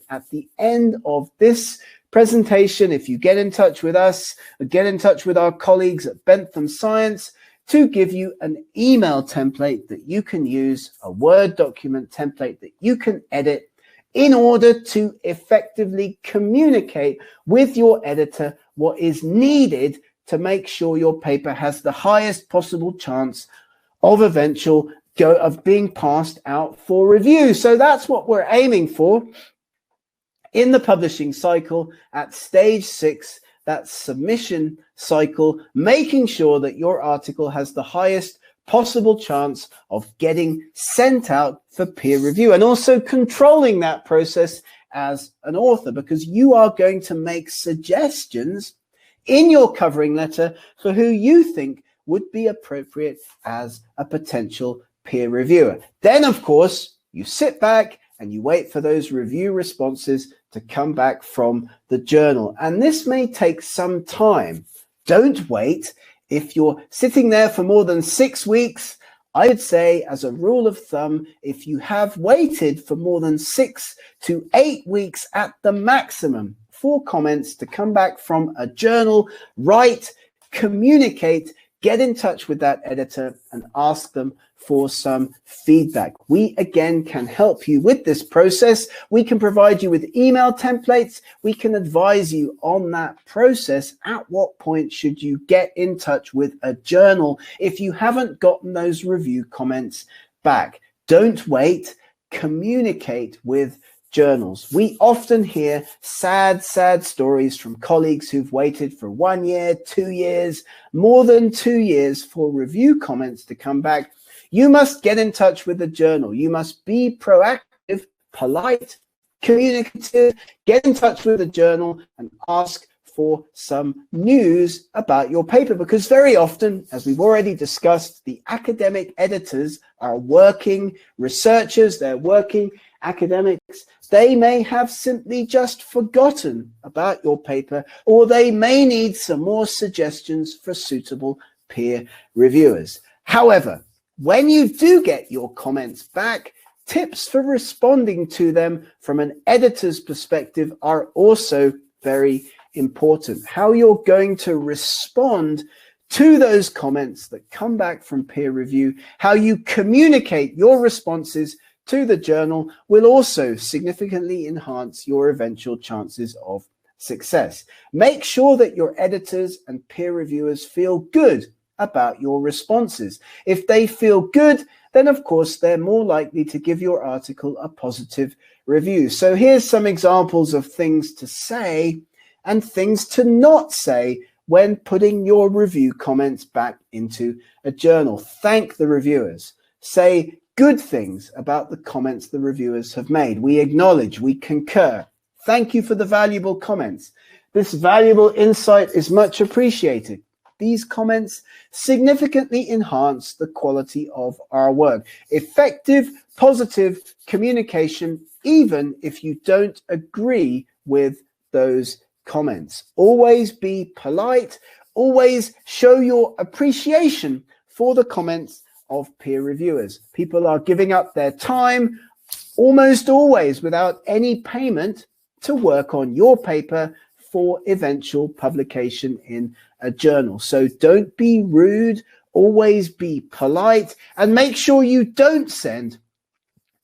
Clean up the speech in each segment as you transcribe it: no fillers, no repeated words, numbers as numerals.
At the end of this presentation, if you get in touch with us, or get in touch with our colleagues at Bentham Science, to give you an email template that you can use, a Word document template that you can edit in order to effectively communicate with your editor what is needed to make sure your paper has the highest possible chance of of being passed out for review. So that's what we're aiming for in the publishing cycle at stage 6, that submission cycle, making sure that your article has the highest possible chance of getting sent out for peer review, and also controlling that process as an author, because you are going to make suggestions in your covering letter for who you think would be appropriate as a potential peer reviewer. Then, of course, you sit back and you wait for those review responses to come back from the journal. And this may take some time. Don't wait. If you're sitting there for more than 6 weeks, I would say, as a rule of thumb, if you have waited for more than 6 to 8 weeks at the maximum for comments to come back from a journal, write, communicate, get in touch with that editor and ask them for some feedback. We, again, can help you with this process. We can provide you with email templates. We can advise you on that process. At what point should you get in touch with a journal if you haven't gotten those review comments back? Don't wait. Communicate with journals. We often hear sad stories from colleagues who've waited for 1 year, 2 years, more than 2 years for review comments to come back. You must get in touch with the journal. You must be proactive, polite, communicative, get in touch with the journal and ask for some news about your paper, because very often, as we've already discussed, the academic editors are working researchers, they're working academics. They may have simply just forgotten about your paper, or they may need some more suggestions for suitable peer reviewers. However, when you do get your comments back, tips for responding to them from an editor's perspective are also very important. How you're going to respond to those comments that come back from peer review, how you communicate your responses to the journal will also significantly enhance your eventual chances of success. Make sure that your editors and peer reviewers feel good about your responses. If they feel good, then of course they're more likely to give your article a positive review. So here's some examples of things to say and things to not say when putting your review comments back into a journal. Thank the reviewers. Say good things about the comments the reviewers have made. We acknowledge, we concur. Thank you for the valuable comments. This valuable insight is much appreciated. These comments significantly enhance the quality of our work. Effective, positive communication, even if you don't agree with those comments. Always be polite. Always show your appreciation for the comments of peer reviewers. People are giving up their time, almost always without any payment, to work on your paper for eventual publication in a journal. So don't be rude, always be polite, and make sure you don't send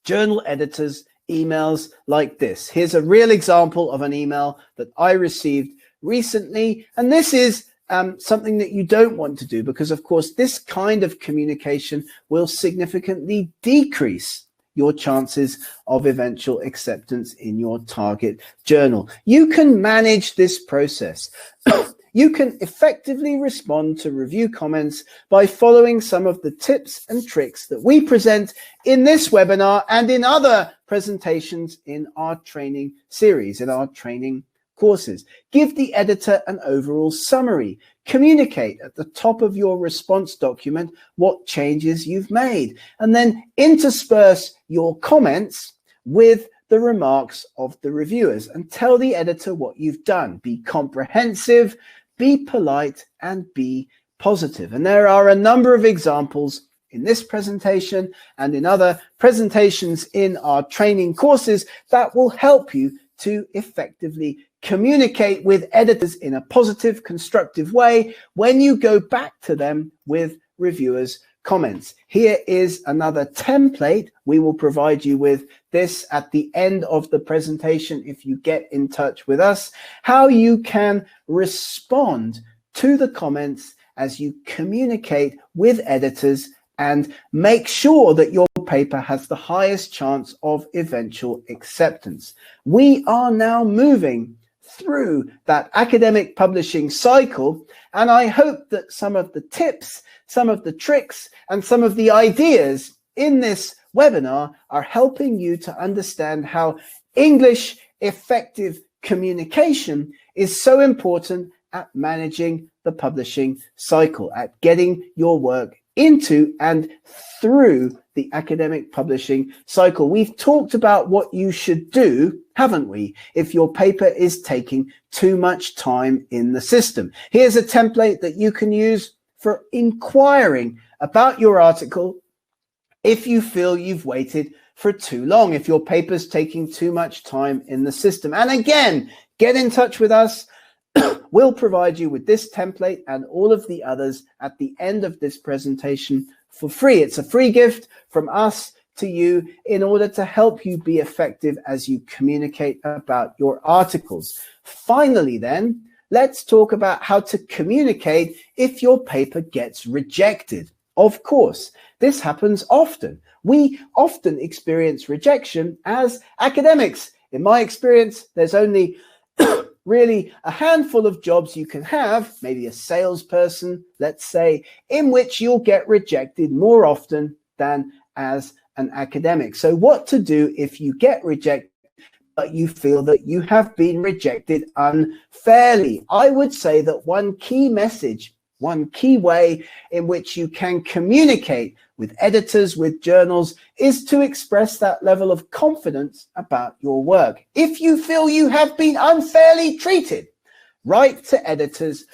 journal editors emails like this. Here's a real example of an email that I received recently, and this is something that you don't want to do, because of course this kind of communication will significantly decrease your chances of eventual acceptance in your target journal. You can manage this process. You can effectively respond to review comments by following some of the tips and tricks that we present in this webinar and in other presentations in our training series, in our training courses. Give the editor an overall summary. Communicate at the top of your response document what changes you've made, and then intersperse your comments with the remarks of the reviewers and tell the editor what you've done. Be comprehensive, be polite, and be positive. And there are a number of examples in this presentation and in other presentations in our training courses that will help you to effectively communicate with editors in a positive, constructive way when you go back to them with reviewers' comments. Here is another template. We will provide you with this at the end of the presentation if you get in touch with us, how you can respond to the comments as you communicate with editors and make sure that your paper has the highest chance of eventual acceptance. We are now moving through that academic publishing cycle, and I hope that some of the tips, some of the tricks, and some of the ideas in this webinar are helping you to understand how English effective communication is so important at managing the publishing cycle, at getting your work into and through the academic publishing cycle. We've talked about what you should do, haven't we, if your paper is taking too much time in the system. Here's a template that you can use for inquiring about your article if you feel you've waited for too long, if your paper's taking too much time in the system. And again, get in touch with us. We'll provide you with this template and all of the others at the end of this presentation for free. It's a free gift from us to you in order to help you be effective as you communicate about your articles. Finally, then, let's talk about how to communicate if your paper gets rejected. Of course, this happens often. We often experience rejection as academics. In my experience, there's only really a handful of jobs you can have, maybe a salesperson, let's say, in which you'll get rejected more often than as an academic. So what to do if you get rejected, but you feel that you have been rejected unfairly? I would say that one key message, one key way in which you can communicate with editors, with journals, is to express that level of confidence about your work. If you feel you have been unfairly treated, write to editors,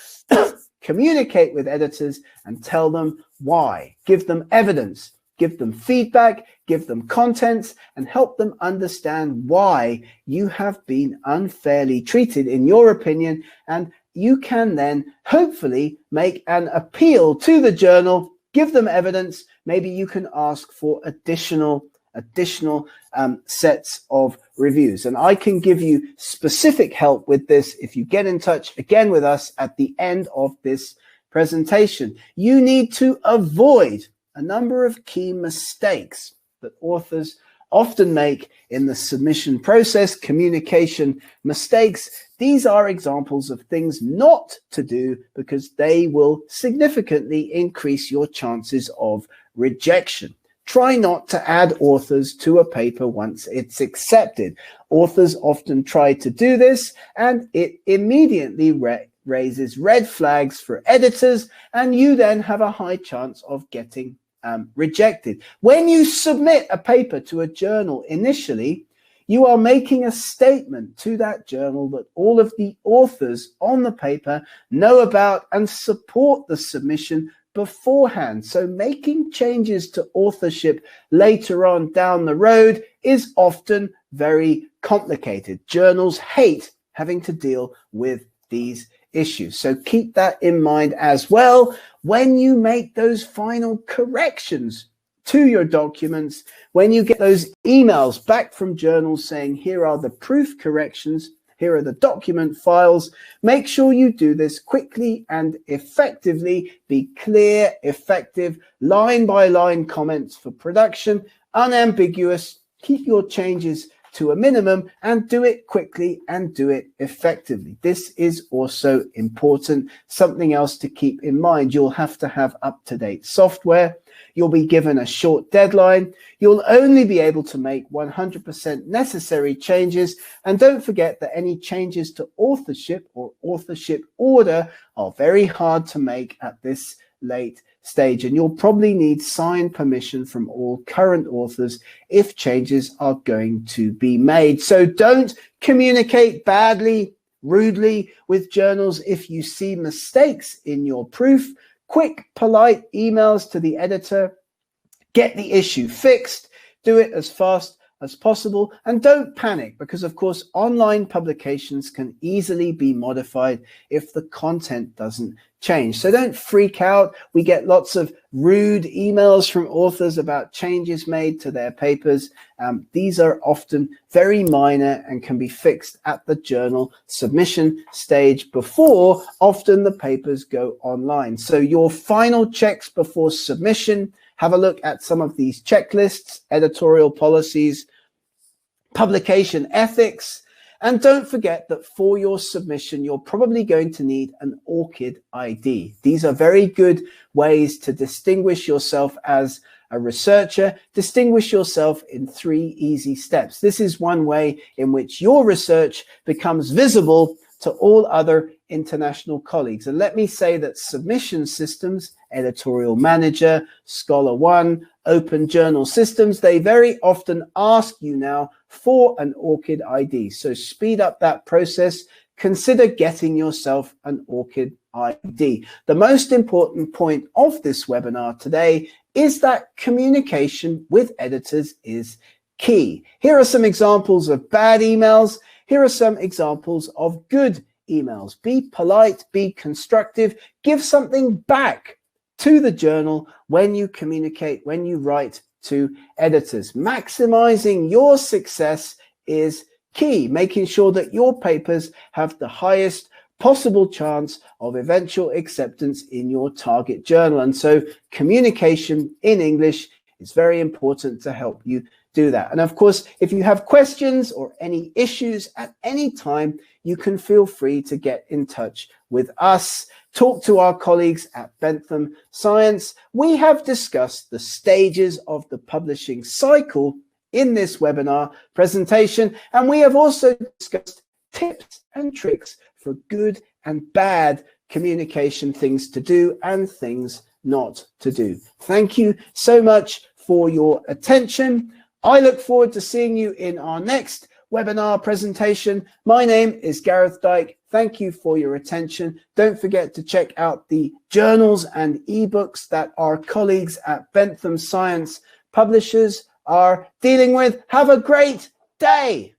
communicate with editors and tell them why. Give them evidence, give them feedback, give them contents, and help them understand why you have been unfairly treated in your opinion, and you can then hopefully make an appeal to the journal, give them evidence. Maybe you can ask for additional sets of reviews. And I can give you specific help with this if you get in touch again with us at the end of this presentation. You need to avoid a number of key mistakes that authors often make in the submission process, communication mistakes. These are examples of things not to do because they will significantly increase your chances of rejection. Try not to add authors to a paper once it's accepted. Authors often try to do this, and it immediately raises red flags for editors, and you then have a high chance of getting rejected. When you submit a paper to a journal initially, you are making a statement to that journal that all of the authors on the paper know about and support the submission beforehand. So making changes to authorship later on down the road is often very complicated. Journals hate having to deal with these issues. So keep that in mind as well when you make those final corrections to your documents. When you get those emails back from journals saying, here are the proof corrections, here are the document files, make sure you do this quickly and effectively. Be clear, effective, line by line comments for production, unambiguous. Keep your changes to a minimum and do it quickly and do it effectively. This is also important. Something else to keep in mind, you'll have to have up-to-date software. You'll be given a short deadline. You'll only be able to make 100% necessary changes. And don't forget that any changes to authorship or authorship order are very hard to make at this late stage. And you'll probably need signed permission from all current authors if changes are going to be made. So don't communicate badly, rudely with journals if you see mistakes in your proof. Quick, polite emails to the editor Get the issue fixed, do it as fast as possible, and don't panic, because of course online publications can easily be modified if the content doesn't change. So don't freak out. We get lots of rude emails from authors about changes made to their papers. These are often very minor and can be fixed at the journal submission stage before often the papers go online. So your final checks before submission, have a look at some of these checklists, editorial policies, publication ethics, and don't forget that for your submission, you're probably going to need an ORCID ID. These are very good ways to distinguish yourself as a researcher. Distinguish yourself in 3 easy steps. This is one way in which your research becomes visible to all other international colleagues. And let me say that submission systems, Editorial Manager, Scholar One, Open Journal Systems, they very often ask you now for an ORCID ID. So speed up that process. Consider getting yourself an ORCID ID. The most important point of this webinar today is that communication with editors is key. Here are some examples of bad emails. Here are some examples of good emails. Be polite, be constructive, give something back to the journal when you communicate, when you write to editors. Maximizing your success is key, making sure that your papers have the highest possible chance of eventual acceptance in your target journal. And so communication in English is very important to help you do that. And of course, if you have questions or any issues at any time, you can feel free to get in touch with us. Talk to our colleagues at Bentham Science. We have discussed the stages of the publishing cycle in this webinar presentation, and we have also discussed tips and tricks for good and bad communication, things to do and things not to do. Thank you so much for your attention. I look forward to seeing you in our next webinar presentation. My name is Gareth Dyke. Thank you for your attention. Don't forget to check out the journals and ebooks that our colleagues at Bentham Science Publishers are dealing with. Have a great day.